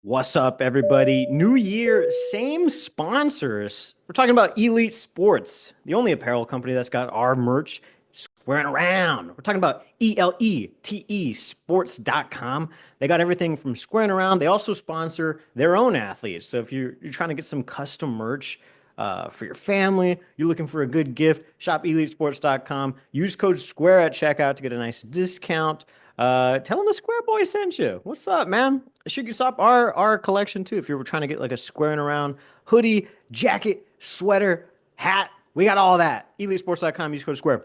What's up, everybody? New year, same sponsors. We're talking about Elite Sports, the only apparel company that's got our merch squaring around. We're talking about ELETE sports.com. They got everything from squaring around. They also sponsor their own athletes. So if you're trying to get some custom merch for your family, you're looking for a good gift, shop EliteSports.com. Use code SQUARE at checkout to get a nice discount. Tell them the Square Boy sent you. What's up, man? Should you stop our collection too if you're trying to get like a squaring around hoodie, jacket, sweater, hat. We got all that. EliteSports.com. Use code SQUARE.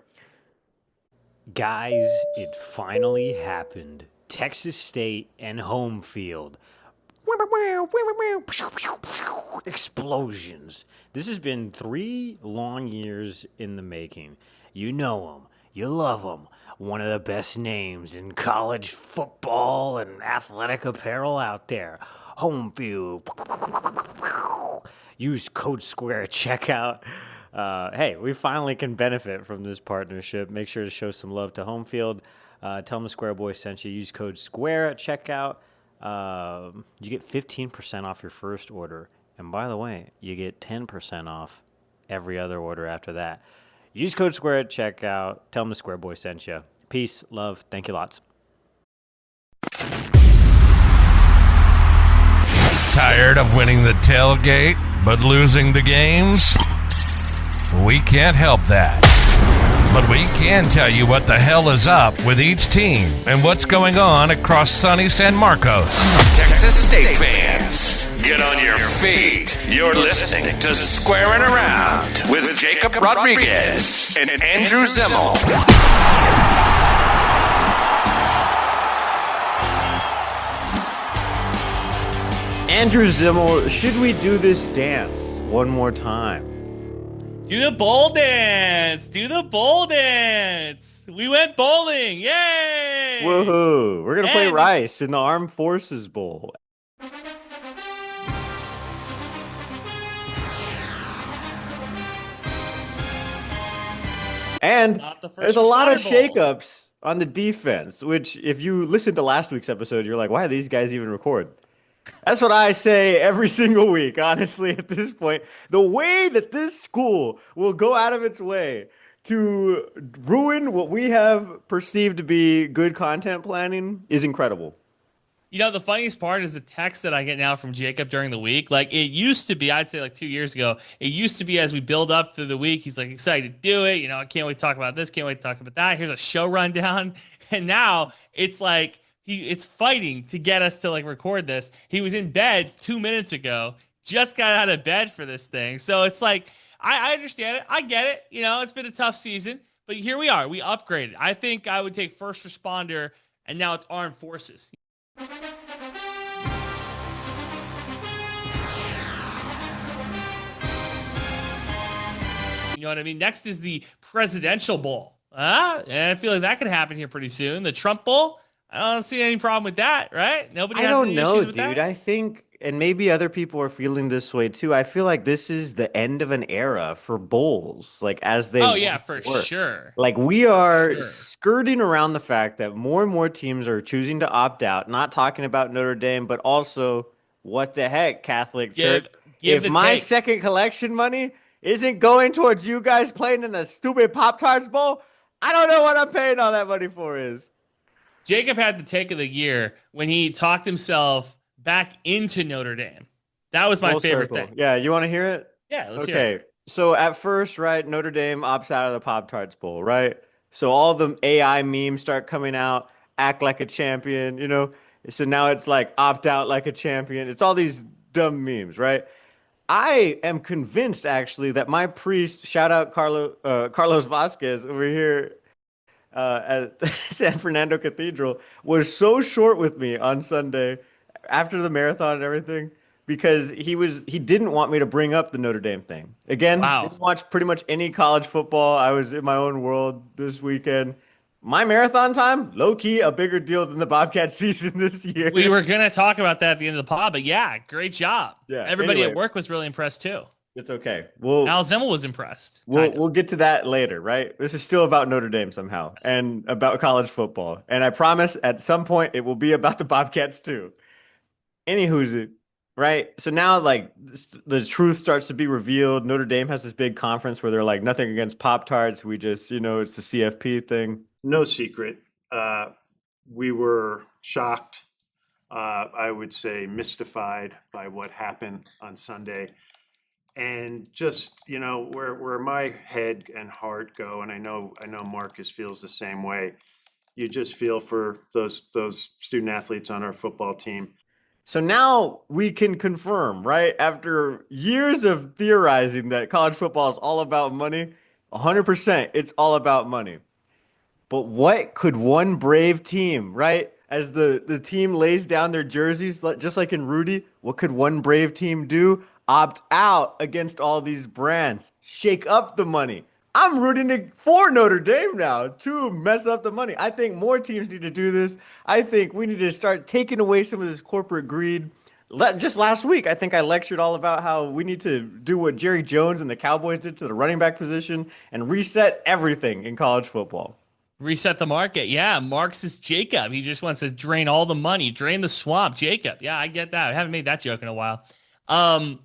Guys, it finally happened. Texas State and home field. Explosions. This has been 3 long years in the making. You know them. You love them. One of the best names in college football and athletic apparel out there. Home field. Use code SQUARE at checkout. Hey, we finally can benefit from this partnership. Make sure to show some love to home field. Tell them the Square Boy sent you. Use code SQUARE at checkout. You get 15% off your first order. And by the way, you get 10% off every other order after that. Use code SQUARE at checkout. Tell them the Square Boy sent you. Peace, love, thank you lots. Tired of winning the tailgate but losing the games? We can't help that. But we can tell you what the hell is up with each team and what's going on across sunny San Marcos. Texas State fans, get on your feet. You're listening to Squaring Around with Jacob Rodriguez and Andrew Zimmel. Andrew Zimmel, should we do this dance one more time? Do the bowl dance! Do the bowl dance! We went bowling! Yay! Woohoo! We're going to play Rice in the Armed Forces Bowl. And there's a lot of shakeups on the defense, which if you listened to last week's episode, you're like, why do these guys even record? That's what I say every single week, honestly, at this point. The way that this school will go out of its way to ruin what we have perceived to be good content planning is incredible. You know, the funniest part is the text that I get now from Jacob during the week. Like, it used to be, I'd say like 2 years ago, it used to be as we build up through the week, he's like, excited to do it. You know, I can't wait to talk about this, can't wait to talk about that. Here's a show rundown. And now it's like, it's fighting to get us to like record this. He was in bed 2 minutes ago, just got out of bed for this thing. So it's like, I understand it. I get it. You know, it's been a tough season, but here we are. We upgraded. I think I would take first responder, and now it's armed forces. You know what I mean? Next is the Presidential Bowl. And I feel like that could happen here pretty soon. The Trump Bowl. I don't see any problem with that, right? Nobody has any issues with that? Dude. I think, and maybe other people are feeling this way too. I feel like this is the end of an era for bowls, like as they. Oh yeah, for sure. Like we are skirting around the fact that more and more teams are choosing to opt out. Not talking about Notre Dame, but also what the heck, Catholic Church? If my second collection money isn't going towards you guys playing in the stupid Pop-Tarts Bowl, I don't know what I'm paying all that money for is. Jacob had the take of the year when he talked himself back into Notre Dame. That was my favorite thing. Yeah, you want to hear it? Yeah, let's hear it. So at first, right, Notre Dame opts out of the Pop-Tarts Bowl, right? So all the AI memes start coming out, act like a champion, you know? So now it's like opt out like a champion. It's all these dumb memes, right? I am convinced, actually, that my priest, shout out Carlos Vasquez over here, at San Fernando Cathedral, was so short with me on Sunday after the marathon and everything because he didn't want me to bring up the Notre Dame thing. Again, didn't watch pretty much any college football. I was in my own world this weekend. My marathon time, low-key, a bigger deal than the Bobcats season this year. We were going to talk about that at the end of the pod, but yeah, great job. Yeah. Everybody at work was really impressed too. It's okay. Al Zimmel was impressed. We'll get to that later, right? This is still about Notre Dame somehow and about college football. And I promise at some point it will be about the Bobcats too. Any who's it, right? So now, like, the truth starts to be revealed. Notre Dame has this big conference where they're like, nothing against Pop Tarts. We just, it's the CFP thing. No secret. Uh, we were shocked, I would say mystified by what happened on Sunday. And just, where my head and heart go, and I know Marcus feels the same way. You just feel for those student athletes on our football team. So now we can confirm, right? After years of theorizing that college football is all about money, 100% it's all about money. But what could one brave team, right? As the team lays down their jerseys, just like in Rudy, what could one brave team do? Opt out against all these brands. Shake up the money. I'm rooting for Notre Dame now to mess up the money. I think more teams need to do this. I think we need to start taking away some of this corporate greed. Just last week, I think I lectured all about how we need to do what Jerry Jones and the Cowboys did to the running back position and reset everything in college football. Reset the market. Yeah, Marx is Jacob. He just wants to drain all the money, drain the swamp. Jacob. Yeah, I get that. I haven't made that joke in a while.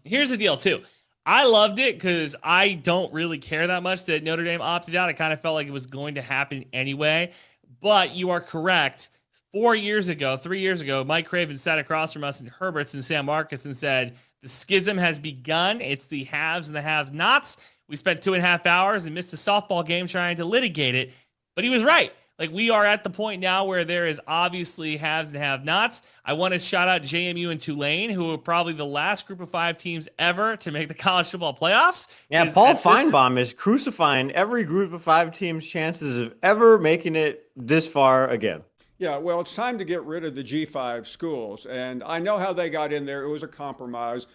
Here's the deal too. I loved it because I don't really care that much that Notre Dame opted out. I kind of felt like it was going to happen anyway. But you are correct. 4 years ago, 3 years ago, Mike Craven sat across from us in Herberts and San Marcos and said, the schism has begun. It's the haves and the have-nots. We spent 2.5 hours and missed a softball game trying to litigate it. But he was right. Like, we are at the point now where there is obviously haves and have-nots. I want to shout out JMU and Tulane, who are probably the last group of 5 teams ever to make the college football playoffs. Yeah, Paul Feinbaum is crucifying every group of 5 teams' chances of ever making it this far again. Yeah, well, it's time to get rid of the G5 schools. And I know how they got in there. It was a compromise.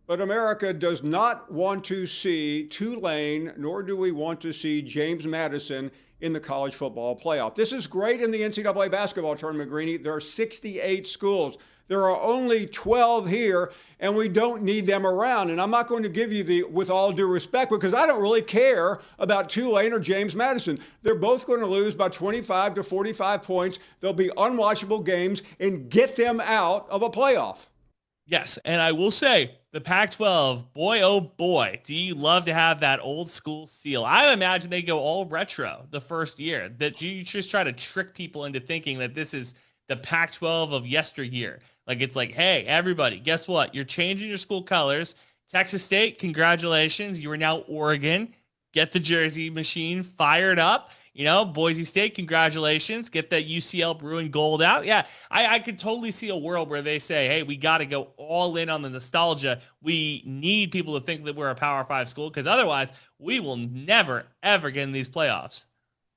But America does not want to see Tulane, nor do we want to see James Madison in the college football playoff. This is great in the NCAA basketball tournament, Greeny. There are 68 schools. There are only 12 here, and we don't need them around. And I'm not going to give you the, with all due respect, because I don't really care about Tulane or James Madison. They're both going to lose by 25 to 45 points. They'll be unwatchable games, and get them out of a playoff. Yes, and I will say, the Pac-12, boy, oh boy, do you love to have that old school seal. I imagine they go all retro the first year, that you just try to trick people into thinking that this is the Pac-12 of yesteryear. Like, it's like, hey, everybody, guess what? You're changing your school colors. Texas State, congratulations. You are now Oregon. Get the jersey machine fired up. Boise State, congratulations. Get that UCL Bruin gold out. Yeah, I could totally see a world where they say, hey, we got to go all in on the nostalgia. We need people to think that we're a Power 5 school, because otherwise we will never, ever get in these playoffs.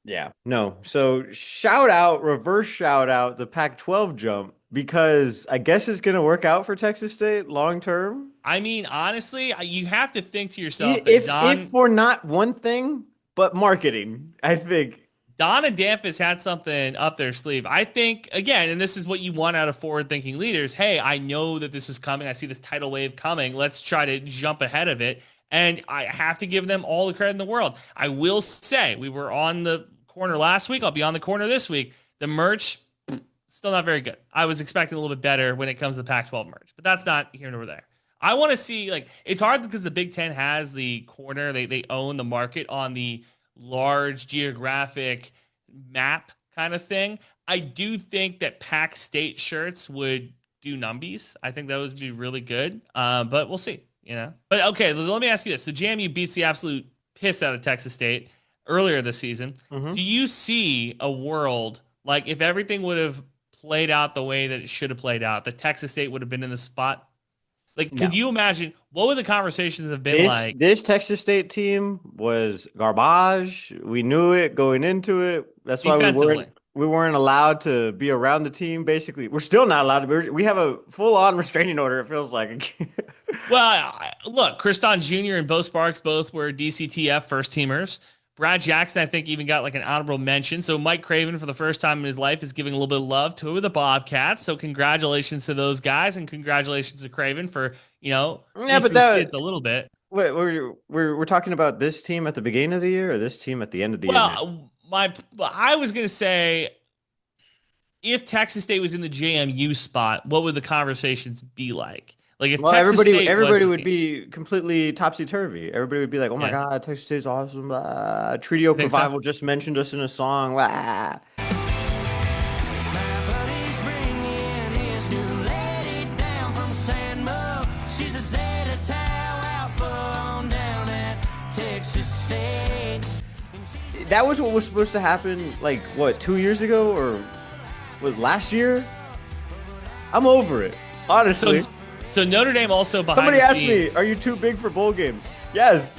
Yeah, no. So reverse shout out the Pac-12 jump, because I guess it's going to work out for Texas State long term. I mean, honestly, you have to think to yourself if for not one thing, but marketing, I think. Don and Danfus had something up their sleeve. I think, again, and this is what you want out of forward-thinking leaders. Hey, I know that this is coming. I see this tidal wave coming. Let's try to jump ahead of it. And I have to give them all the credit in the world. I will say, we were on the corner last week. I'll be on the corner this week. The merch, still not very good. I was expecting a little bit better when it comes to Pac-12 merch, but that's not here nor there. I want to see, it's hard because the Big Ten has the corner. They own the market on the large geographic map kind of thing. I do think that Pac State shirts would do numbies. I think that would be really good, but we'll see. But okay, let me ask you this. So JMU beats the absolute piss out of Texas State earlier this season. Mm-hmm. Do you see a world, like, if everything would have played out the way that it should have played out, that Texas State would have been in the spot? Like, could you imagine, what would the conversations have been like? This Texas State team was garbage. We knew it going into it. That's why we weren't allowed to be around the team, basically. We're still not allowed to be. We have a full-on restraining order, it feels like. Well, look, Kriston Jr. and Bo Sparks both were DCTF first-teamers. Brad Jackson, I think, even got like an honorable mention. So Mike Craven, for the first time in his life, is giving a little bit of love to the Bobcats. So congratulations to those guys, and congratulations to Craven for, skids a little bit. Wait, we're talking about this team at the beginning of the year, or this team at the end of the year? Well, I was going to say, if Texas State was in the JMU spot, what would the conversations be like? Like if Well, Texas State was everybody the would team, be completely topsy-turvy. Everybody would be like, "Oh my yeah. God, Texas State's awesome." Blah. Treaty Oak You think so? Revival just mentioned us in a song. Blah. My buddy's bringing his new lady down from San Mo. She's a Zeta Tau Alpha on down at Texas State. That was what was supposed to happen, like, what, 2 years ago? Or was last year? I'm over it, honestly. So Notre Dame also behind Somebody the asked me, scenes. "Are you too big for bowl games?" Yes,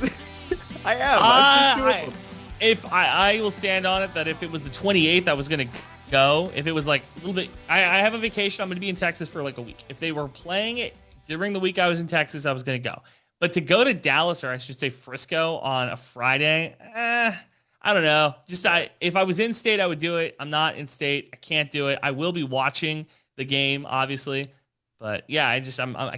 I am. I'm too big. If I will stand on it that if it was the 28th, I was going to go. If it was like a little bit, I have a vacation. I'm going to be in Texas for like a week. If they were playing it during the week I was in Texas, I was going to go. But to go to Dallas, or I should say Frisco, on a Friday, I don't know. If I was in state, I would do it. I'm not in state. I can't do it. I will be watching the game, obviously. But yeah, I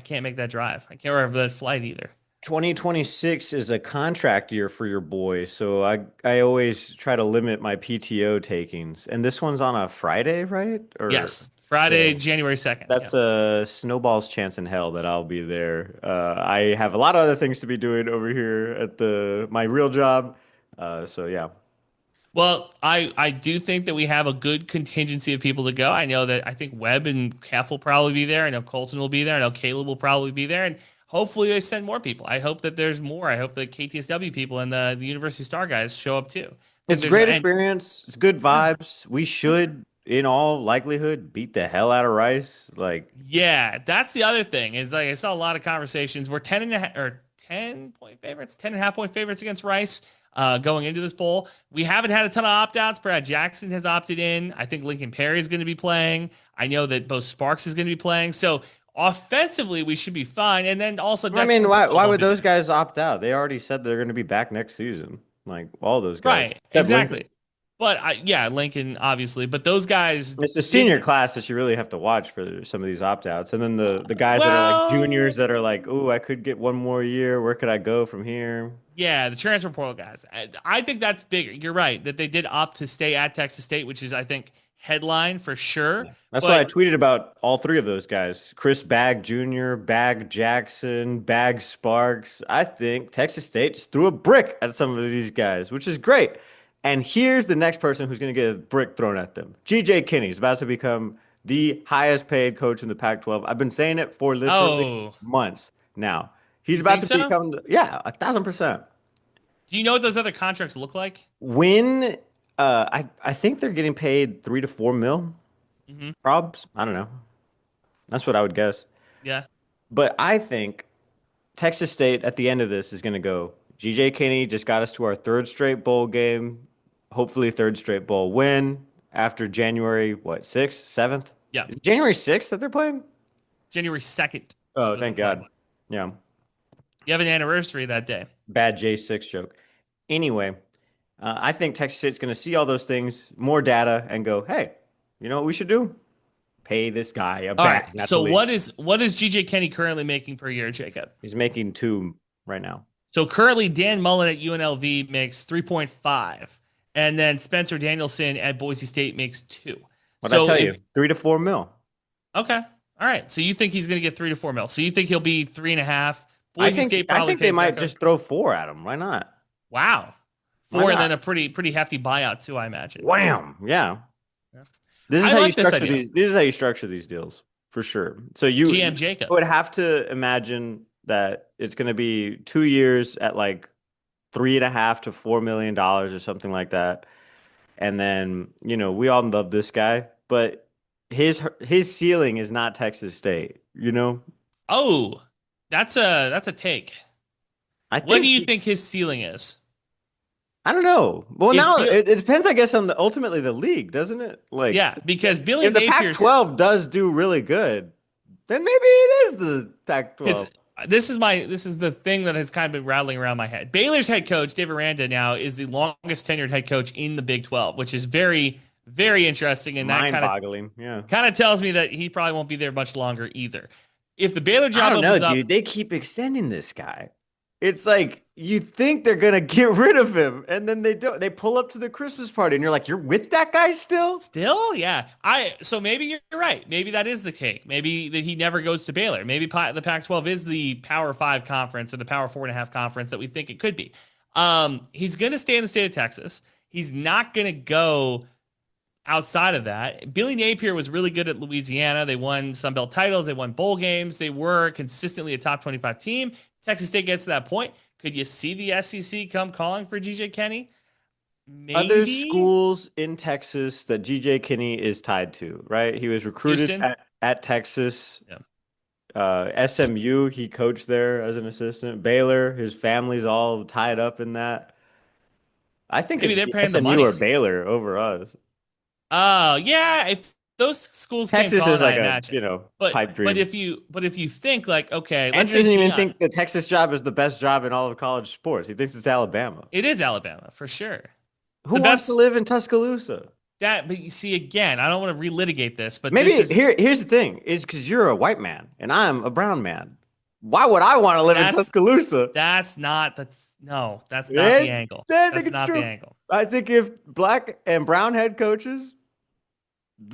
can't make that drive. I can't have that flight either. 2026 is a contract year for your boy, so I always try to limit my PTO takings. And this one's on a Friday, right? Or Yes, Friday, so January 2nd. that's a snowball's chance in hell that I'll be there. I have a lot of other things to be doing over here at my real job. So yeah. Well, I do think that we have a good contingency of people to go. I know that I think Webb and Keff will probably be there. I know Colton will be there. I know Caleb will probably be there. And hopefully they send more people. I hope that there's more. I hope the KTSW people and the University Star guys show up too. It's a great experience. It's good vibes. We should, in all likelihood, beat the hell out of Rice. Like, yeah, that's the other thing is like I saw a lot of conversations. We're 10-point favorites, 10.5-point favorites against Rice. Going into this bowl, we haven't had a ton of opt-outs. Brad Jackson has opted in. I think Lincoln Perry is going to be playing. I know that Bo Sparks is going to be playing. So offensively, we should be fine. And then also, I mean, why Dexter would those guys opt out? They already said they're going to be back next season. Like all those guys, right? Except Exactly. Lincoln. But Lincoln obviously. But those guys, It's the senior class that you really have to watch for some of these opt-outs, and then the guys that are like juniors that are like, "Ooh, I could get one more year. Where could I go from here?" Yeah, the transfer portal guys. I think that's bigger. You're right that they did opt to stay at Texas State, which is, I think, headline for sure. That's why I tweeted about all three of those guys: Chris Bagg Jr., Bagg Jackson, Bagg Sparks. I think Texas State just threw a brick at some of these guys, which is great. And here's the next person who's going to get a brick thrown at them. G.J. Kinney is about to become the highest paid coach in the Pac-12. I've been saying it for literally months now. He's about to become, 1,000%. Do you know what those other contracts look like? When I think they're getting paid $3 to $4 mil. Probs. I don't know. That's what I would guess. Yeah. But I think Texas State at the end of this is going to go, G.J. Kinney just got us to our third straight bowl game. Hopefully third straight bowl win after January, 6th, 7th? Yeah. Is it January 6th that they're playing? January 2nd. Oh, thank God. Yeah. You have an anniversary that day. Bad J6 joke. Anyway, I think Texas State's going to see all those things, more data, and go, hey, you know what we should do? Pay this guy a All back. right. So what is GJ Kenny currently making per year, Jacob? He's making 2 right now. So currently Dan Mullen at UNLV makes 3.5. And then Spencer Danielson at Boise State makes 2. What I tell you, 3 to 4 mil. Okay. All right. So you think he's going to get 3 to 4 mil. So you think he'll be 3.5. I think they might just throw 4 at him. Why not? Wow. 4 and then a pretty hefty buyout too, I imagine. Wham. Yeah. This is how you structure these deals for sure. So GM Jacob would have to imagine that it's going to be 2 years at like $3.5 to $4 million or something like that. And then, we all love this guy, but his ceiling is not Texas State, Oh, that's a take. What do you think his ceiling is? I don't know. Well, now it depends, I guess, on ultimately the league, doesn't it? Like, yeah, because Billy if the Napier's Pac-12 does do really good, then maybe it is the Pac-12. This is the thing that has kind of been rattling around my head. Baylor's head coach, Dave Aranda, now is the longest tenured head coach in the Big 12, which is very, very interesting. And mind-boggling. Kind of tells me that he probably won't be there much longer either. If the Baylor job I don't know, opens up, dude. They keep extending this guy. It's like you think they're gonna get rid of him, and then they don't. They pull up to the Christmas party, and you're like, you're with that guy still? Still, yeah. So maybe you're right. Maybe that is the case. Maybe that he never goes to Baylor. Maybe the Pac-12 is the Power 5 conference or the Power 4.5 conference that we think it could be. He's going to stay in the state of Texas. He's not going to go outside of that. Billy Napier was really good at Louisiana. They won Sun Belt titles. They won bowl games. They were consistently a top 25 team. Texas State gets to that point. Could you see the SEC come calling for GJ Kenny? Other Maybe schools in Texas that GJ Kinney is tied to, right? He was recruited Houston. at Texas. Yeah. SMU, he coached there as an assistant. Baylor, his family's all tied up in that. I think Maybe it'd they're be paying the SMU money. or Baylor over us. Oh, yeah. If those schools came Texas calling, is like I a, imagine. pipe dream. But if you think like, okay, let's Andrew say doesn't even Dion, think the Texas job is the best job in all of college sports. He thinks it's Alabama. it is Alabama for sure. It's Who the wants to best live in Tuscaloosa? but you see again, I don't want to relitigate this, but Maybe this is here's the thing: is because you're a white man and I'm a brown man. Why would I want to live in that's Tuscaloosa? that's not that's not the Yeah, angle. I think That's it's not the true. angle. I think if black and brown head coaches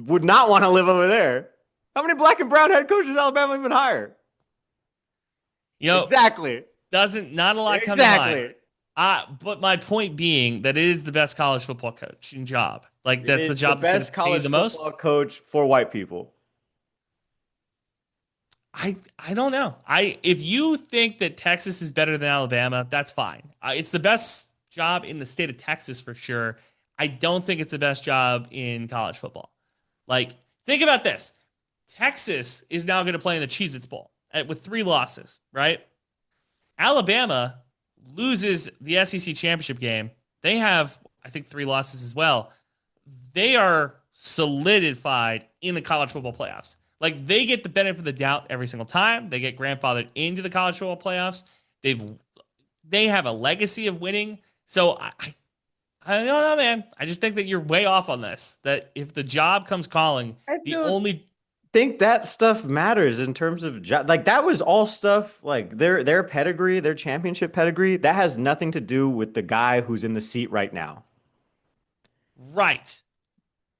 would not want to live over there, how many black and brown head coaches Alabama even hire? You know, Exactly. not a lot comes to mind. Exactly. But my point being that it is the best college football coaching job. Like that's the It's job the that's best going to pay college the most. football coach for white people. I don't know. If you think that Texas is better than Alabama, that's fine. It's the best job in the state of Texas for sure. I don't think it's the best job in college football. Like, think about this. Texas is now going to play in the Cheez-Its Bowl with 3 losses, right? Alabama loses the SEC championship game. They have, I think, 3 losses as well. They are solidified in the college football playoffs. Like they get the benefit of the doubt every single time. They get grandfathered into the college football playoffs. They have a legacy of winning. So I don't know, man. I just think that you're way off on this. That if the job comes calling, the don't only think that stuff matters in terms of like that was all stuff like their pedigree, their championship pedigree. That has nothing to do with the guy who's in the seat right now. right.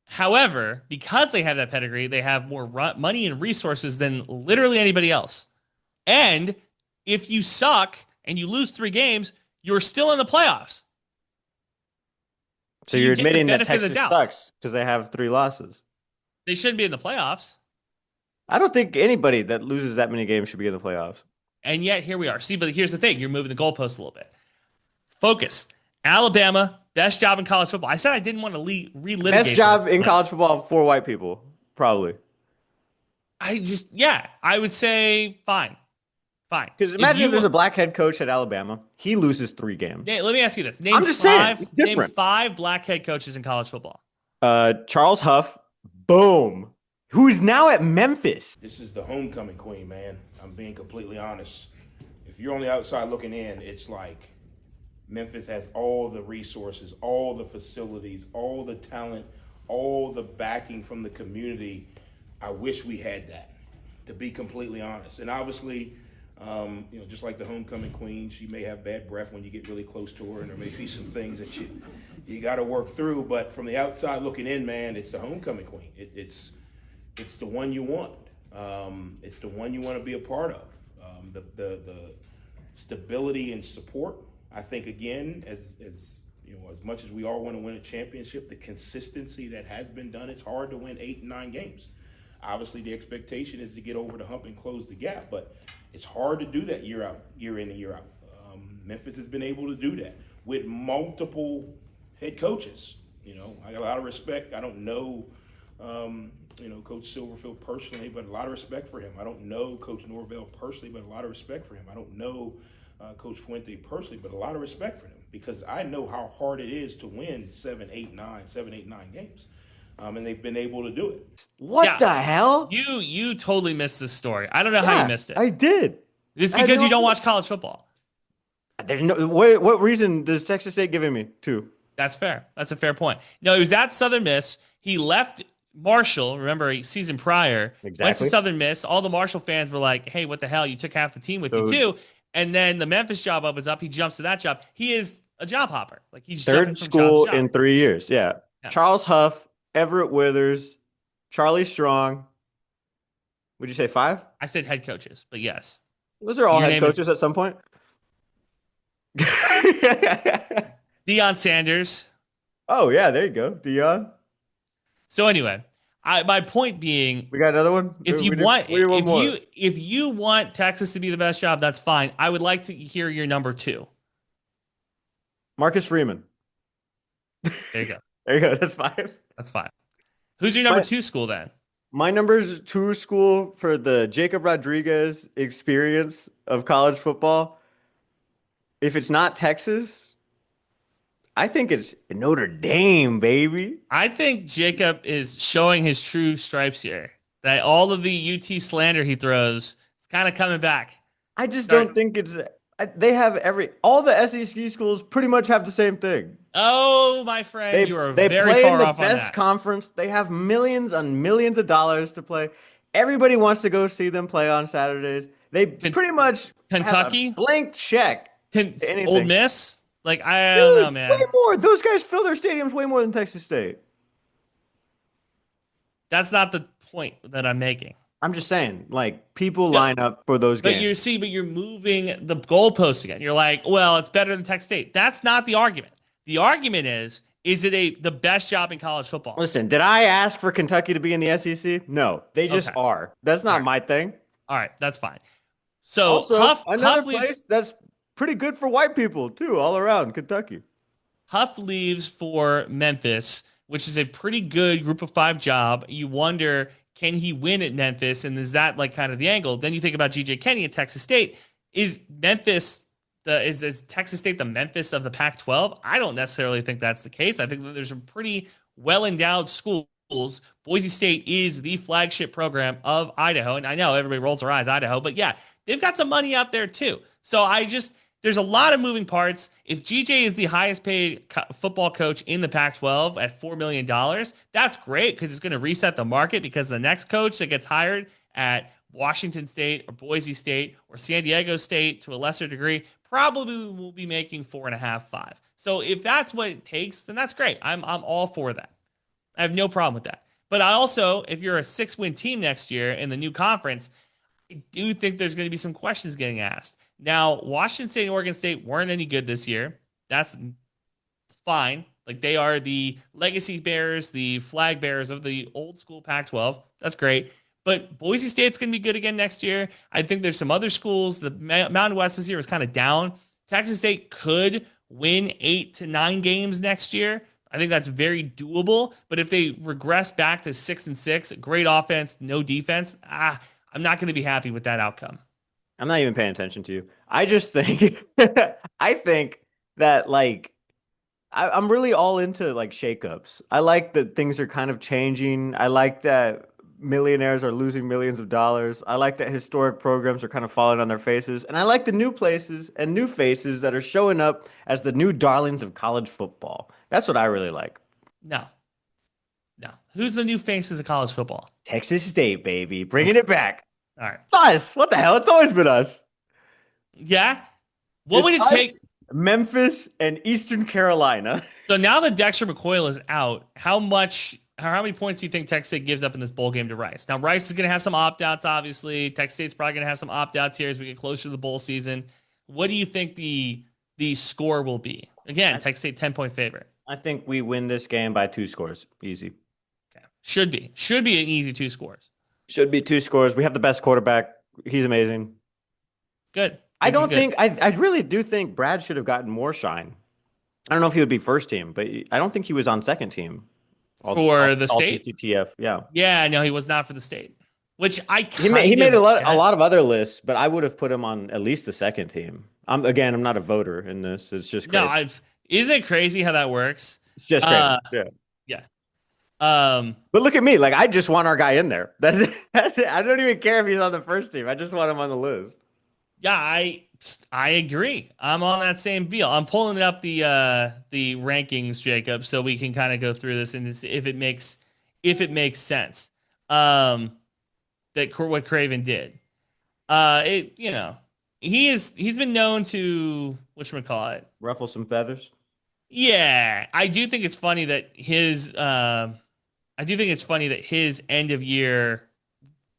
However, because they have that pedigree, they have more money and resources than literally anybody else. And if you suck and you lose 3 games, you're still in the playoffs. So you you're get the admitting that benefit of the Texas doubt. sucks because they have 3 losses. They shouldn't be in the playoffs. I don't think anybody that loses that many games should be in the playoffs. And yet here we are. See, but here's the thing. You're moving the goalposts a little bit. Focus. Alabama, best job in college football. I said I didn't want to relitigate Best job this, in but college football for white people, probably. I would say fine. Fine. Because imagine if you- there's a black head coach at Alabama, he loses 3 games. Let me ask you this. Name I'm just saying, 5, it's name different. 5 black head coaches in college football. Charles Huff, boom, who is now at Memphis. This is the homecoming queen, man. I'm being completely honest. If you're on the outside looking in, it's like Memphis has all the resources, all the facilities, all the talent, all the backing from the community. I wish we had that, to be completely honest. And obviously, just like the homecoming queen, she may have bad breath when you get really close to her, and there may be some things that you got to work through. But from the outside looking in, man, it's the homecoming queen. It's the one you want. It's the one you want to be a part of. The stability and support. I think again, as much as we all want to win a championship, the consistency that has been done, it's hard to win 8 and 9 games. Obviously, the expectation is to get over the hump and close the gap, but it's hard to do that year in and year out. Memphis has been able to do that with multiple head coaches. I got a lot of respect. I don't know, Coach Silverfield personally, but a lot of respect for him. I don't know Coach Norvell personally, but a lot of respect for him. I don't know Coach Fuente personally, but a lot of respect for him because I know how hard it is to win 7, 8, 9 games. And they've been able to do it. What the hell? You totally missed this story. I don't know how you missed it. I did. It's because you don't watch college football. There's no what reason does Texas State giving me to? That's fair. That's a fair point. No, he was at Southern Miss. He left Marshall, remember a season prior, went to Exactly. Southern Miss. All the Marshall fans were like, hey, what the hell? You took half the team with you So- too. And then the Memphis job opens up. He jumps to that job. He is a job hopper. Like he's jumping Third from job to school job. in 3 years. Yeah. Yeah. Charles Huff, Everett Withers, Charlie Strong. Would you say 5? I said head coaches, but yes. Those are all Your head name is- coaches at some point. Deion Sanders. Oh, yeah. There you go. Dion. So anyway, my point being, We got another one? if you We did- want, we did one more. if you want Texas to be the best job, that's fine. I would like to hear your number 2. Marcus Freeman. There you go. There you go. That's 5. That's fine. Who's your number My- 2 school then? My number 2 school for the Jacob Rodriguez experience of college football. If it's not Texas, I think it's Notre Dame, baby. I think Jacob is showing his true stripes here. That all of the UT slander he throws is kind of coming back. I just Sorry. don't think it's. They have all the SEC schools pretty much have the same thing. Oh, my friend, you are They very play in far the off on best that. conference. They have millions and millions of dollars to play. Everybody wants to go see them play on Saturdays. They pretty much Kentucky? have a blank check. anything. Old Miss? Like, I don't know, Dude, man. way more. Those guys fill their stadiums way more than Texas State. That's not the point that I'm making. I'm just saying, like, people line up for those games. But you're moving the goalpost again. You're like, well, it's better than Texas State. That's not the argument. The argument is it the best job in college football? Listen, did I ask for Kentucky to be in the SEC? No, they just Okay. are. That's not my thing. All right, that's fine. So Also, another Huff leaves, place that's pretty good for white people too, all around Kentucky. Huff leaves for Memphis, which is a pretty good group of 5 job. You wonder, can he win at Memphis? And is that like kind of the angle? Then you think about GJ Kenny at Texas State. Is Memphis is Texas State the Memphis of the Pac-12? I don't necessarily think that's the case. I think that there's some pretty well-endowed schools. Boise State is the flagship program of Idaho. And I know everybody rolls their eyes, Idaho, but yeah, they've got some money out there too. So there's a lot of moving parts. If GJ is the highest paid football coach in the Pac-12 at $4 million, that's great because it's going to reset the market, because the next coach that gets hired at Washington State or Boise State or San Diego State to a lesser degree probably will be making 4.5, 5. So if that's what it takes, then that's great. I'm all for that. I have no problem with that. But I also, if you're a 6-win team next year in the new conference, I do think there's going to be some questions getting asked. Now, Washington State and Oregon State weren't any good this year. That's fine. Like, they are the legacy bearers, the flag bearers of the old school Pac-12. That's great. But Boise State's going to be good again next year. I think there's some other schools. The Mountain West this year is kind of down. Texas State could win 8 to 9 games next year. I think that's very doable. But if they regress back to 6-6, great offense, no defense, I'm not going to be happy with that outcome. I'm not even paying attention to you. I just think, I think that, like, I'm really all into, like, shakeups. I like that things are kind of changing. I like that millionaires are losing millions of dollars. I like that historic programs are kind of falling on their faces. And I like the new places and new faces that are showing up as the new darlings of college football. That's what I really like. No. Who's the new faces of college football? Texas State, baby. Bringing it back. All right. Us. What the hell? It's always been us. Yeah. What would it It's take? us, Memphis and Eastern Carolina. So now that Dexter McCoy is out, how many points do you think Texas State gives up in this bowl game to Rice? Now, Rice is going to have some opt-outs, obviously. Texas State's probably going to have some opt-outs here as we get closer to the bowl season. What do you think the score will be? Again, Texas State 10-point favorite. I think we win this game by 2 scores. Easy. Okay. Should be an easy 2 scores. Should be 2 scores. We have the best quarterback. He's amazing. Good. I really do think Brad should have gotten more shine. I don't know if he would be first team, but I don't think he was on second team. For the state? TTF, yeah. Yeah, no, he was not for the state. Which He made a lot of other lists, but I would have put him on at least the second team. I'm not a voter in this. It's just crazy. No, isn't it crazy how that works? It's just crazy. Yeah. But look at me. Like, I just want our guy in there. That's it. I don't even care if he's on the first team. I just want him on the list. Yeah, I agree. I'm on that same deal. I'm pulling up the rankings, Jacob, so we can kind of go through this and see if it makes sense. That what Craven did. he's been known to whatchamacallit. Ruffle some feathers. Yeah, I do think it's funny that his end of year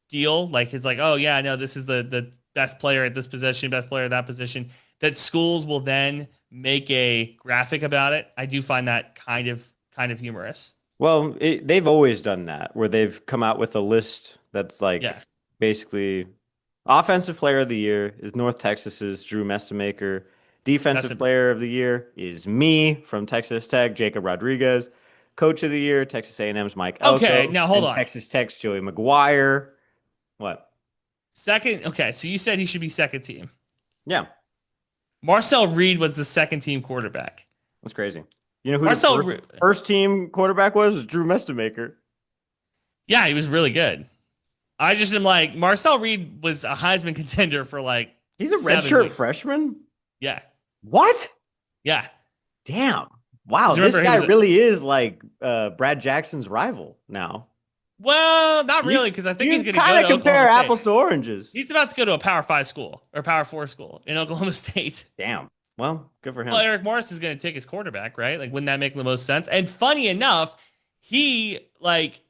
deal, like his like, oh yeah, I know this is the best player at this position, best player at that position, that schools will then make a graphic about it. I do find that kind of humorous. Well, they've always done that, where they've come out with a list that's like Yeah. basically offensive player of the year is North Texas's Drew Messamaker. Defensive player of the year is me from Texas Tech, Jacob Rodriguez. Coach of the year, Texas A&M's Mike Elko. Okay, now hold and on. Texas Tech's Joey McGuire. What? Second, okay, so you said he should be second team. Yeah, Marcel Reed was the second team quarterback. that's crazy. You know who Marcel the Re- first team quarterback was? Drew Messamaker. Yeah, he was really good. I just am like, Marcel Reed was a Heisman contender for like He's a 7 redshirt weeks. freshman? Yeah. What? Yeah. Damn. Wow, Because this remember, he guy was really is like Brad Jackson's rival now. Well, not really, because I think he's going to kind go of to compare Oklahoma State. apples to oranges. He's about to go to a Power 5 school or Power 4 school in Oklahoma State. Damn. Well, good for him. Well, Eric Morris is going to take his quarterback, right? Like, wouldn't that make the most sense? And funny enough, he like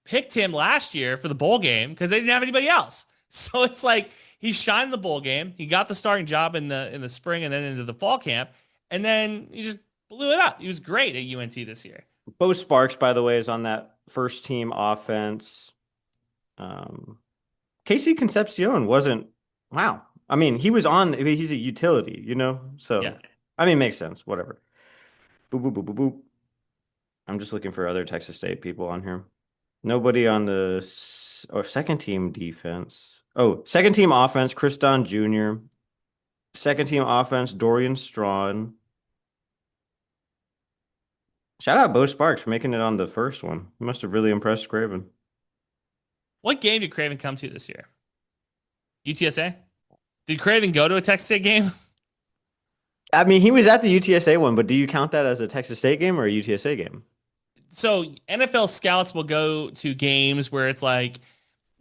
picked him last year for the bowl game because they didn't have anybody else. So it's like he shined in the bowl game. He got the starting job in the spring and then into the fall camp, and then he just blew it up. He was great at UNT this year. Bo Sparks, by the way, is on that first team offense. Casey Concepcion wasn't. Wow. I mean, he's a utility, you know? So, Yeah. I mean, makes sense. Whatever. Boop, boop, boop, boop, boop. I'm just looking for other Texas State people on here. Nobody on the second team defense. Oh, second team offense, Chris Don Jr. Second team offense, Dorian Strawn. Shout out Bo Sparks for making it on the first one. He must have really impressed Craven. What game did Craven come to this year? UTSA? Did Craven go to a Texas State game? I mean, he was at the UTSA one, but do you count that as a Texas State game or a UTSA game? So NFL scouts will go to games where it's like,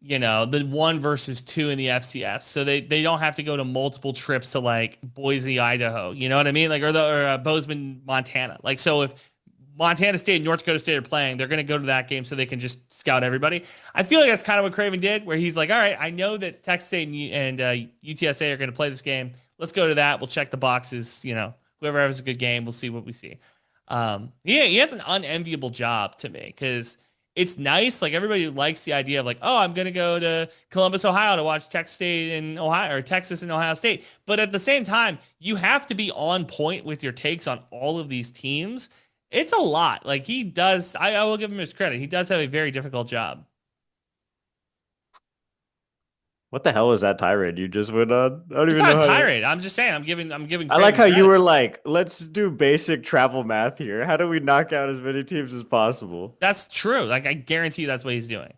you know, the 1 versus 2 in the FCS. So they don't have to go to multiple trips to like Boise, Idaho. You know what I mean? Like, or Bozeman, Montana. Like, so if Montana State and North Dakota State are playing, they're going to go to that game so they can just scout everybody. I feel like that's kind of what Craven did, where he's like, all right, I know that Texas State and UTSA are going to play this game. Let's go to that. We'll check the boxes. You know, whoever has a good game, we'll see what we see. He has an unenviable job to me because it's nice. Like, everybody likes the idea of like, oh, I'm going to go to Columbus, Ohio to watch Texas State and Ohio, or Texas and Ohio State. But at the same time, you have to be on point with your takes on all of these teams. It's a lot. Like, he does. I will give him his credit. He does have a very difficult job. What the hell is that tirade you just went on? I don't It's even not know a how to- tirade. I'm just saying. I'm giving. I like how Craven you credit. were like, let's do basic travel math here. How do we knock out as many teams as possible? That's true. Like, I guarantee you that's what he's doing.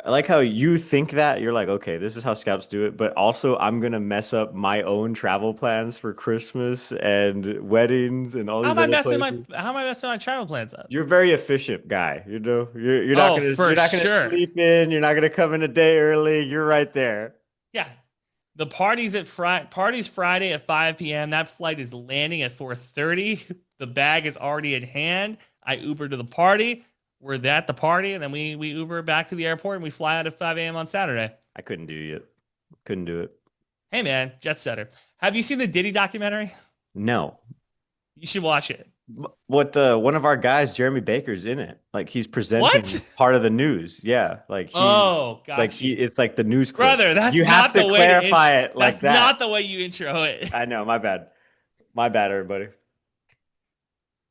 I like how you think that. You're like, okay, this is how scouts do it, but also I'm going to mess up my own travel plans for Christmas and weddings and all How these am I other messing places. how am I messing my travel plans up? You're a very efficient guy, you know? You're not Oh, going to for you're not going to sure. sleep in, you're not going to come in a day early. You're right there. Yeah. The party's Friday at 5 p.m. That flight is landing at 4:30. The bag is already at hand. I Uber to the party. We're at the party, and then we Uber back to the airport, and we fly out at 5 a.m. on Saturday. I couldn't do it. Couldn't do it. Hey, man, jet setter. Have you seen the Diddy documentary? No. You should watch it. What one of our guys, Jeremy Baker's in it. Like, he's presenting What? part of the news. Yeah, like it's like the news clip. Brother, that's you not have to the way to clarify it like that's that. not the way you intro it. I know, my bad, everybody.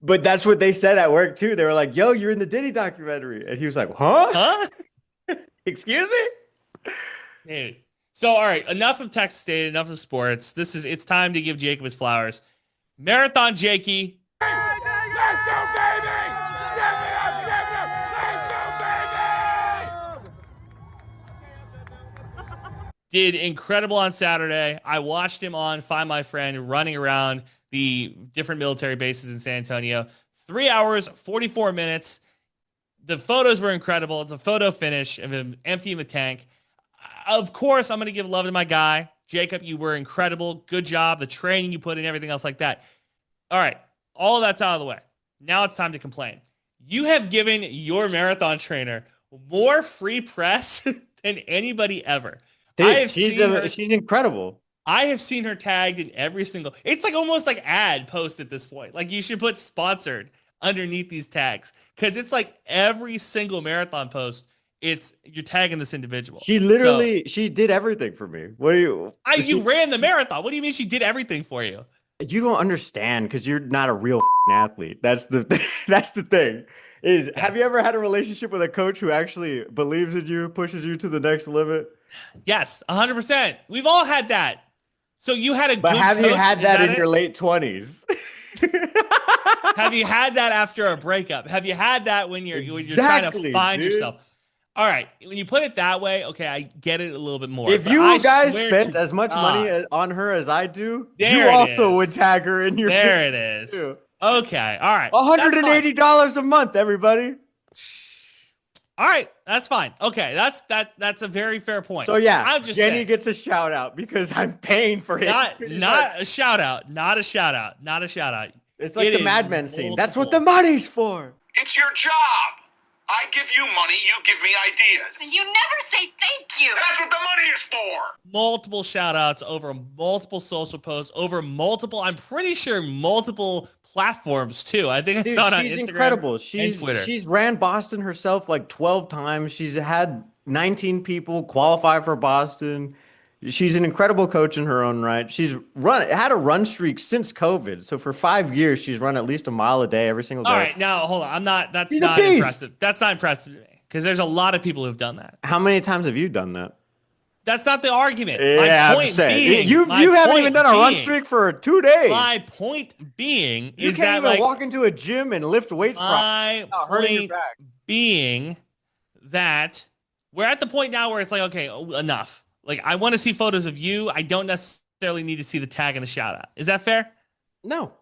But that's what they said at work too. They were like, "Yo, you're in the Diddy documentary," and he was like, "Huh? Huh? Excuse me?" Dude. So, all right, enough of Texas State, enough of sports. It's time to give Jacob his flowers. Marathon Jakey. Let's go, baby! Step it up, step it up! Let's go, baby! Did incredible on Saturday. I watched him on Find My Friend running around the different military bases in San Antonio. 3 hours, 44 minutes. The photos were incredible. It's a photo finish of him emptying the tank. Of course, I'm going to give love to my guy, Jacob, you were incredible. Good job. The training you put in, everything else like that. All right. All of that's out of the way. Now it's time to complain. You have given your marathon trainer more free press than anybody ever. Dude, she's incredible. I have seen her tagged in every single. It's like almost like ad post at this point. Like you should put sponsored underneath these tags because it's like every single marathon post. You're tagging this individual. She did everything for me. What do you? You ran the marathon. What do you mean she did everything for you? You don't understand because you're not a real athlete. That's the thing. Have you ever had a relationship with a coach who actually believes in you, pushes you to the next limit? Yes, 100%. We've all had that. So you had a but good have coach? You had that in your late 20s? Have you had that after a breakup? Have you had that when you're trying to find yourself? All right, when you put it that way, okay, I get it a little bit more. If you guys spent as much money on her as I do, you also would tag her in your. There it is. Too. Okay, all right. $180 a month, everybody. All right, that's fine. Okay, that's a very fair point. So yeah, Jenny gets a shout out because I'm paying for it. Not a shout out. Not a shout out. Not a shout out. It's like the Mad Men scene. That's what the money's for. It's your job. I give you money, you give me ideas. And you never say thank you. That's what the money is for. Multiple shout outs over multiple social posts, over multiple, I'm pretty sure multiple platforms too. I think I saw it on Instagram. She's incredible. She's ran Boston herself like 12 times. She's had 19 people qualify for Boston. She's an incredible coach in her own right. She's had a run streak since COVID. So for 5 years, she's run at least a mile a day every single day. All right, now hold on. That's not impressive. That's not impressive to me because there's a lot of people who've done that. How many times have you done that? That's not the argument. Yeah, my point being, you haven't even done a run streak for 2 days. My point being is that you can't even walk into a gym and lift weights. My point being that we're at the point now where it's like, okay, enough. Like, I want to see photos of you. I don't necessarily need to see the tag and a shout out. Is that fair? No.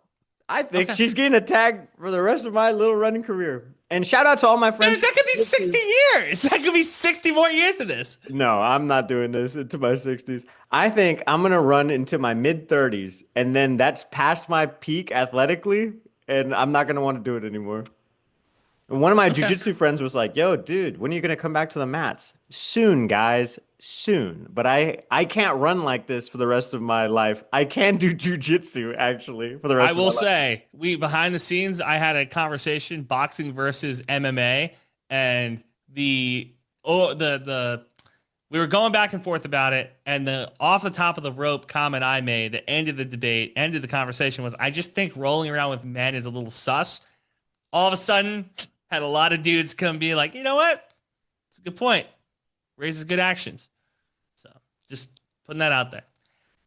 I think she's getting a tag for the rest of my little running career. And shout out to all my friends. That could be 60 years. That could be 60 more years of this. No, I'm not doing this into my 60s. I think I'm going to run into my mid 30s. And then that's past my peak athletically. And I'm not going to want to do it anymore. And one of my jiu-jitsu friends was like, yo, dude, when are you going to come back to the mats? Soon, guys. Soon. But I can't run like this for the rest of my life. I can do jiu-jitsu, actuwe for the rest of my life. I will say, behind the scenes, I had a conversation, boxing versus MMA, and we were going back and forth about it, and the off the top of the rope comment I made that ended the debate, ended the conversation was, I just think rolling around with men is a little sus. All of a sudden, had a lot of dudes come be like, you know what? It's a good point. Raises good actions. So just putting that out there.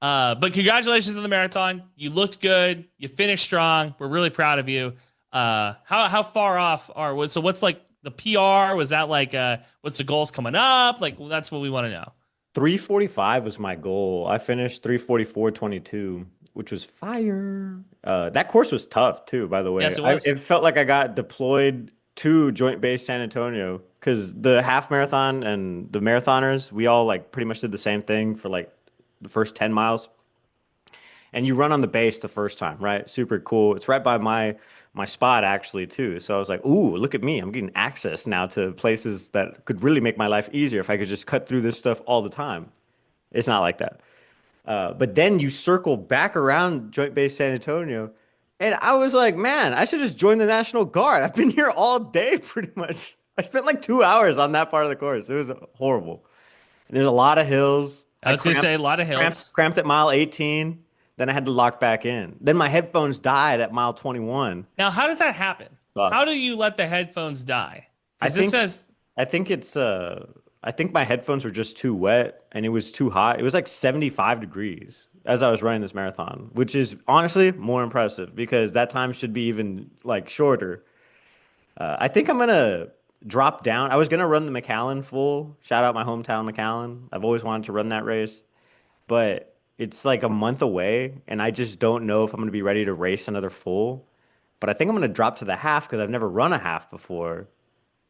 But congratulations on the marathon. You looked good. You finished strong. We're really proud of you. How far off so what's like the PR? Was that like what's the goals coming up? Like, well, that's what we want to know. 3:45 was my goal. I finished 3:44.22, which was fire. That course was tough too, by the way. Yes, it was. It felt like I got deployed to Joint Base San Antonio because the half marathon and the marathoners, we all like pretty much did the same thing for like the first 10 miles. And you run on the base the first time, right? Super cool. It's right by my spot actually too. So I was like, ooh, look at me. I'm getting access now to places that could really make my life easier if I could just cut through this stuff all the time. It's not like that. But then you circle back around Joint Base San Antonio. And I was like, man, I should just join the National Guard. I've been here all day pretty much. I spent like 2 hours on that part of the course. It was horrible. And there's a lot of hills. I was going to say a lot of hills. Cramped at mile 18. Then I had to lock back in. Then my headphones died at mile 21. Now, how does that happen? How do you let the headphones die? I think my headphones were just too wet and it was too hot. It was like 75 degrees as I was running this marathon, which is honestly more impressive because that time should be even like shorter. I think I'm going to drop down. I was going to run the McAllen full. Shout out my hometown, McAllen. I've always wanted to run that race, but it's like a month away and I just don't know if I'm going to be ready to race another full. But I think I'm going to drop to the half because I've never run a half before.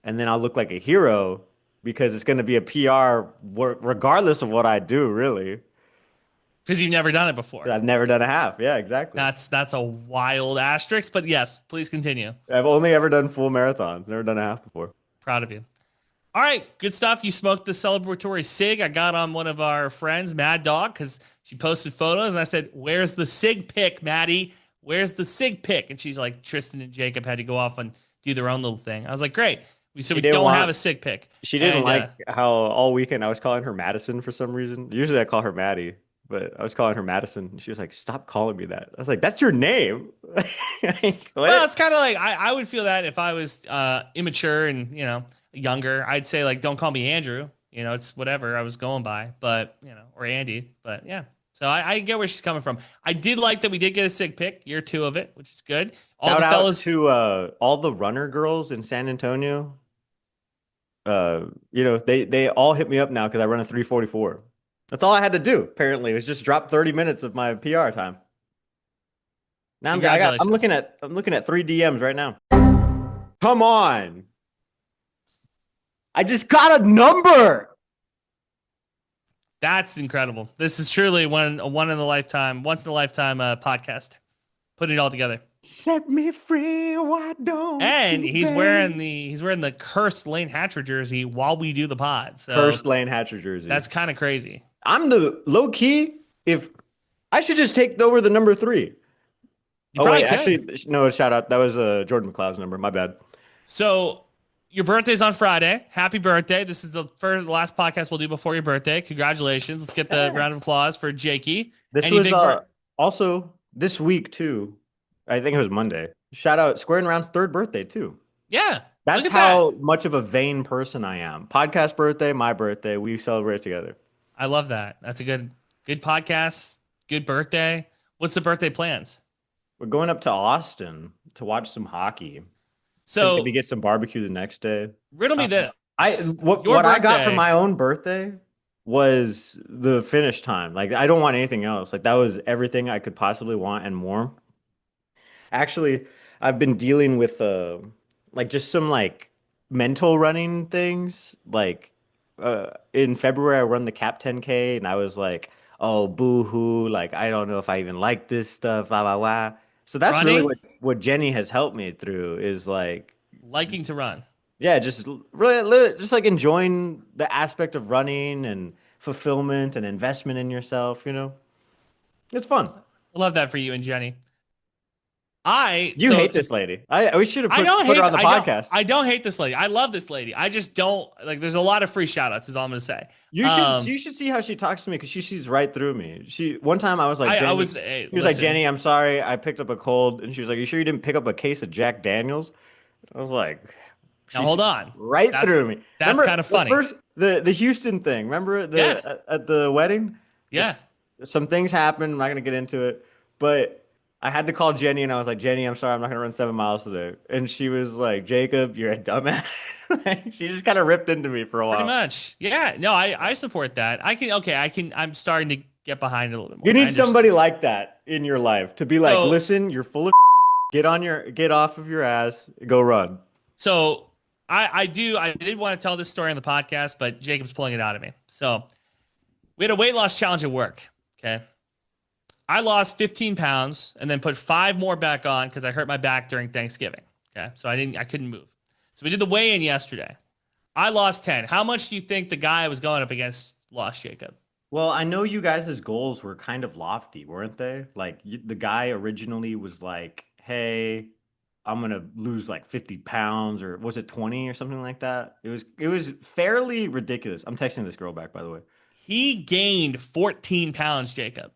And then I'll look like a hero because it's going to be a PR regardless of what I do, really. Because you've never done it before. I've never done a half. Yeah, exactly. That's a wild asterisk, but yes, please continue. I've only ever done full marathon. Never done a half before. Proud of you. All right, good stuff. You smoked the celebratory cig. I got on one of our friends, Mad Dog, because she posted photos, and I said, "Where's the cig pic, Maddie? Where's the cig pic?" And she's like, "Tristan and Jacob had to go off and do their own little thing." I was like, "Great." We said we don't have a cig pic. She didn't like how all weekend I was calling her Madison for some reason. Usually I call her Maddie, but I was calling her Madison. She was like, "Stop calling me that." I was like, "That's your name." Well, it's kind of like I would feel that if I was immature and younger, I'd say like, "Don't call me Andrew." It's whatever I was going by, but or Andy. But yeah, so I get where she's coming from. I did like that we did get a sig pic, year 2 of it, which is good. All Shout the out fellas to all the runner girls in San Antonio. They all hit me up now because I run a 3:44. That's all I had to do. Apparently, it was just drop 30 minutes of my PR time. Now I'm looking at 3 DMs right now. Come on. I just got a number. That's incredible. This is truly once in a lifetime podcast. Put it all together. Set me free, why don't And you, he's babe? wearing the cursed Lane Hatcher jersey while we do the pod. So Cursed Lane Hatcher jersey. That's kind of crazy. I'm the low key. If I should just take over the number 3. Actually, no, shout out. That was Jordan McLeod's number. My bad. So your birthday's on Friday. Happy birthday. This is the last podcast we'll do before your birthday. Congratulations. Let's get the round of applause for Jakey. This was also this week too. I think it was Monday. Shout out Squarin Round's 3rd birthday too. Yeah. That's how much of a vain person I am. Podcast birthday, my birthday. We celebrate together. I love that. That's a good podcast. Good birthday. What's the birthday plans? We're going up to Austin to watch some hockey. So maybe get some barbecue the next day. Riddle me that. What I got for my own birthday was the finish time. Like, I don't want anything else. Like, that was everything I could possibly want and more. Actually, I've been dealing with just some like mental running things. Like in February I run the Cap 10K and I was like, "Oh, boo-hoo, like I don't know if I even like this stuff, blah blah blah." So that's really what Jenny has helped me through is like liking to run. Yeah, just really just like enjoying the aspect of running and fulfillment and investment in yourself, It's fun. I love that for you and Jenny. You hate this lady. We should have put her on the podcast. I don't hate this lady. I love this lady. I just don't like. There's a lot of free shout outs is all I'm gonna say. You should see how she talks to me because she sees right through me. One time I was like, Jenny, he was like, "Jenny, I'm sorry, I picked up a cold," and she was like, "You sure you didn't pick up a case of Jack Daniels?" I was like, now hold on, through me. That's kind of funny. The Houston thing. Remember at the wedding? Yeah. Some things happened. I'm not gonna get into it, but I had to call Jenny and I was like, "Jenny, I'm sorry, I'm not gonna run 7 miles today." And she was like, "Jacob, you're a dumbass." She just kind of ripped into me for a while. Pretty much. Yeah. No, I support that. I'm starting to get behind it a little bit more. You need somebody like that in your life to be like, "Listen, you're full of get off of your ass, go run." So I did want to tell this story on the podcast, but Jacob's pulling it out of me. So we had a weight loss challenge at work. Okay. I lost 15 pounds and then put 5 more back on because I hurt my back during Thanksgiving. Okay. So I couldn't move. So we did the weigh-in yesterday. I lost 10. How much do you think the guy I was going up against lost, Jacob? Well, I know you guys' goals were kind of lofty, weren't they? Like the guy originally was like, "Hey, I'm going to lose like 50 pounds," or was it 20 or something like that? It was fairly ridiculous. I'm texting this girl back, by the way. He gained 14 pounds, Jacob.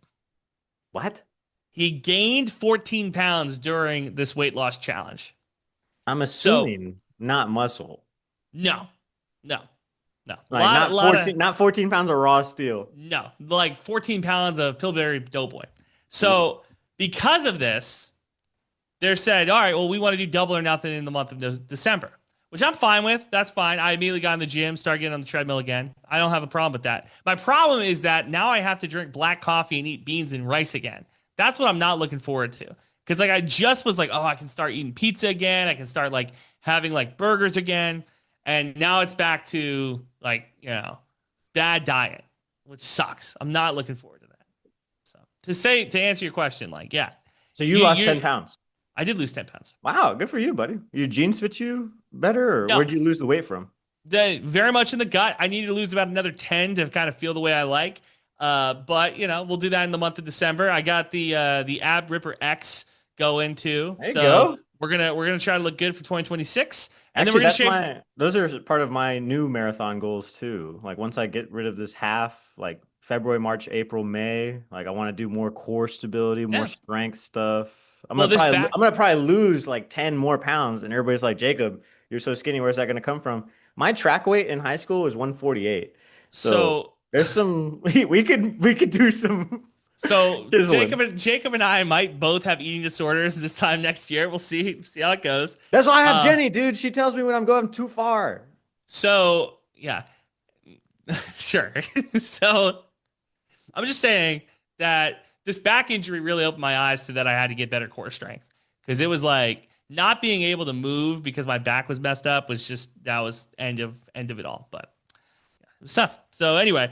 What? He gained 14 pounds during this weight loss challenge. I'm assuming not muscle. No. Like not 14 pounds of raw steel. No, like 14 pounds of Pillsbury Doughboy. So because of this, they said, "All right, well, we want to do double or nothing in the month of December," which I'm fine with. That's fine. I immediately got in the gym, started getting on the treadmill again. I don't have a problem with that. My problem is that now I have to drink black coffee and eat beans and rice again. That's what I'm not looking forward to. Because like I just was like, "Oh, I can start eating pizza again. I can start like having like burgers again." And now it's back to like, bad diet, which sucks. I'm not looking forward to that. to answer your question, like, yeah. So you lost 10 pounds. I did lose 10 pounds. Wow, good for you, buddy. Your genes fit you better, or No. where'd you lose the weight from? Very much in the gut. I need to lose about another 10 to kind of feel the way I like. But we'll do that in the month of December. I got the Ab Ripper X going too. There you so go. we're gonna try to look good for 2026. And Actually, then we're gonna those are part of my new marathon goals too. Like once I get rid of this half, like February, March, April, May, like I want to do more core stability, more strength stuff. I'm gonna probably lose like 10 more pounds, and everybody's like, Jacob, you're so skinny. Where's that gonna come from? My track weight in high school was 148. So there's some we could do some. So Jacob and I might both have eating disorders this time next year. We'll see how it goes. That's why I have Jenny, dude. She tells me when I'm going too far. So yeah, sure. So I'm just saying that this back injury really opened my eyes to that I had to get better core strength, because it was like not being able to move because my back was messed up that was end of it all. But yeah, it was tough. So anyway.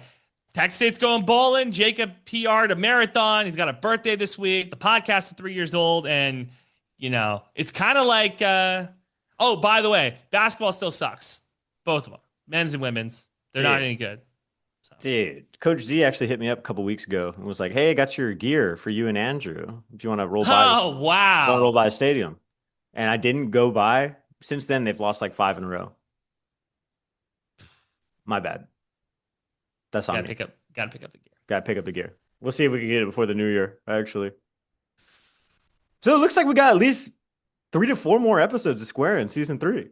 Texas State's going bowling. Jacob PR'd a marathon. He's got a birthday this week. The podcast is 3 years old. And, it's kind of like, by the way, basketball still sucks. Both of them, men's and women's. They're not any good. So. Dude, Coach Z actually hit me up a couple weeks ago and was like, hey, I got your gear for you and Andrew. If you want to roll by. Oh, wow. Roll by the stadium. And I didn't go by. Since then, they've lost like 5 in a row. My bad. That's on me. Gotta pick up the gear. Gotta pick up the gear. We'll see if we can get it before the new year, actually. So it looks like we got at least 3 to 4 more episodes of Squarin in season 3.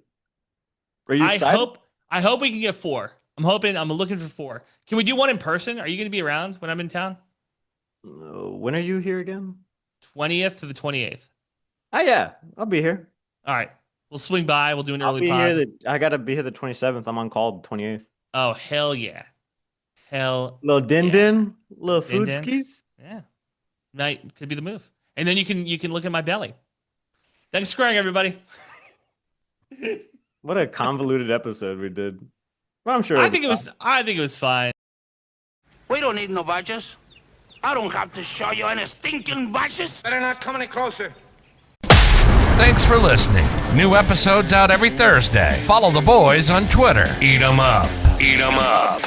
Are you excited? I hope we can get 4. I'm looking for 4. Can we do one in person? Are you going to be around when I'm in town? When are you here again? 20th to the 28th. Oh yeah, I'll be here. All right. We'll swing by. We'll do an early pod. I gotta be here the 27th. I'm on call the 28th. Oh, hell yeah. Little little food skis. Yeah, could be the move. And then you can look at my belly. Thanks for squaring, everybody. What a convoluted episode we did. Well, I'm sure. I think it was fine. We don't need no badges. I don't have to show you any stinking badges. Better not come any closer. Thanks for listening. New episodes out every Thursday. Follow the boys on Twitter. Eat 'em up. Eat 'em up.